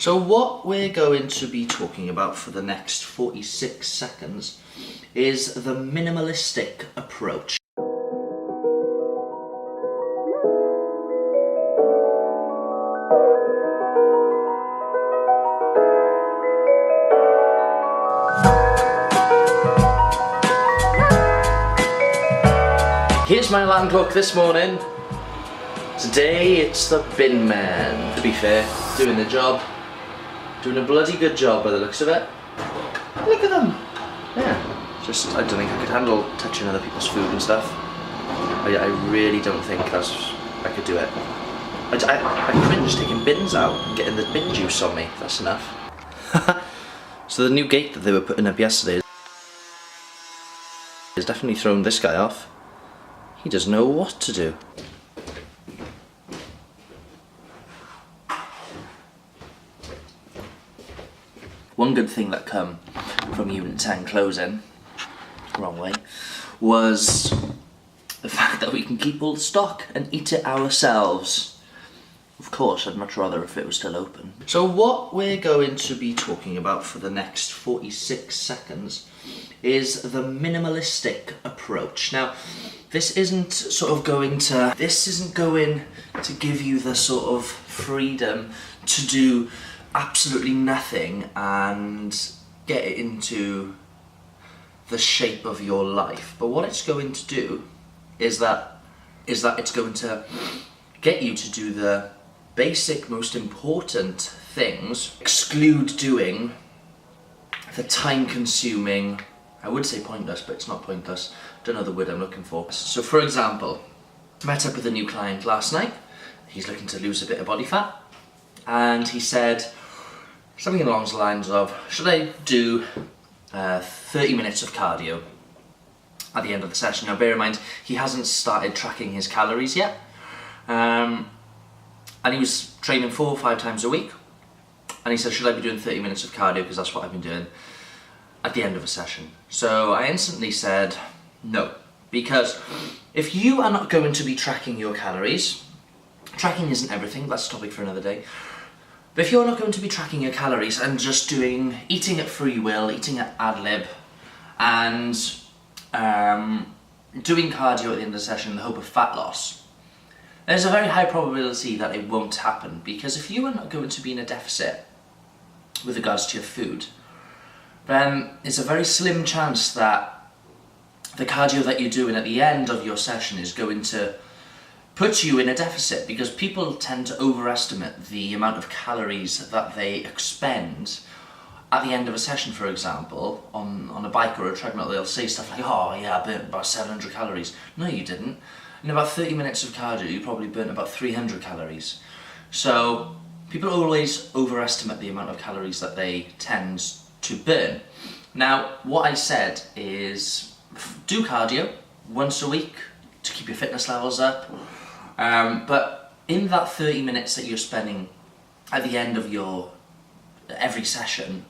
So what we're going to be talking about for the next 46 seconds is the minimalistic approach. Here's my alarm clock this morning. Today it's the bin man. To be fair, doing the job. Doing a bloody good job by the looks of it. Look at them. Yeah, just I don't think I could handle touching other people's food and stuff. I really don't think I could do it. I cringe taking bins out and getting the bin juice on me. That's enough. So the new gate that they were putting up yesterday has definitely thrown this guy off. He doesn't know what to do. One good thing that come from Unit 10 closing, wrong way, was the fact that we can keep all the stock and eat it ourselves. Of course, I'd much rather if it was still open. So what we're going to be talking about for the next 46 seconds is the minimalistic approach. Now, this isn't going to give you the sort of freedom to do absolutely nothing and get it into the shape of your life. But what it's going to do is that it's going to get you to do the basic, most important things, exclude doing the time-consuming, I would say pointless, but it's not pointless, don't know the word I'm looking for. So for example, I met up with a new client last night. He's looking to lose a bit of body fat, and he said something along the lines of, should I do 30 minutes of cardio at the end of the session? Now bear in mind, he hasn't started tracking his calories yet, and he was training 4 or 5 times a week, and he said, should I be doing 30 minutes of cardio, because that's what I've been doing at the end of a session. So I instantly said no, because if you are not going to be tracking your calories, tracking isn't everything, that's a topic for another day, but if you're not going to be tracking your calories and just eating at free will, eating at ad lib, and doing cardio at the end of the session in the hope of fat loss, there's a very high probability that it won't happen, because if you are not going to be in a deficit with regards to your food, then it's a very slim chance that the cardio that you're doing at the end of your session is going to put you in a deficit, because people tend to overestimate the amount of calories that they expend at the end of a session. For example, on a bike or a treadmill, they'll say stuff like, oh yeah, I burnt about 700 calories. No, you didn't. In about 30 minutes of cardio, you probably burnt about 300 calories. So people always overestimate the amount of calories that they tend to burn. Now, what I said is do cardio once a week to keep your fitness levels up, but in that 30 minutes that you're spending at the end of your every session,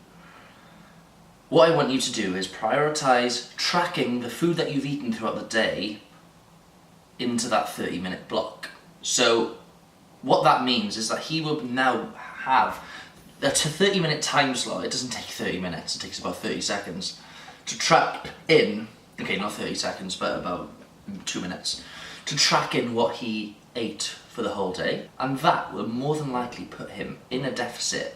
what I want you to do is prioritize tracking the food that you've eaten throughout the day into that 30-minute block. So what that means is that he will now have a 30-minute time slot. It doesn't take 30 minutes, it takes about 30 seconds to track in, okay, not 30 seconds, but about 2 minutes, to track in what he ate for the whole day, and that will more than likely put him in a deficit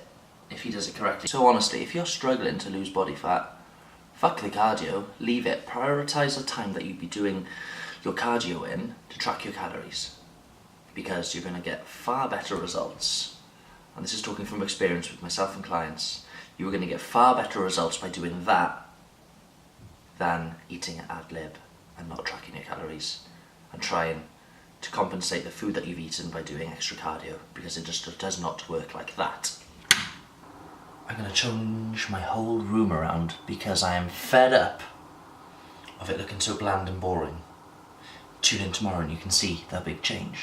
if he does it correctly. So honestly, if you're struggling to lose body fat, fuck the cardio, leave it. Prioritize the time that you'd be doing your cardio in to track your calories, because you're going to get far better results. And this is talking from experience with myself and clients. You are going to get far better results by doing that than eating at ad lib and not tracking your calories and trying to compensate the food that you've eaten by doing extra cardio, because it just does not work like that. I'm going to change my whole room around because I am fed up of it looking so bland and boring. Tune in tomorrow and you can see the big change.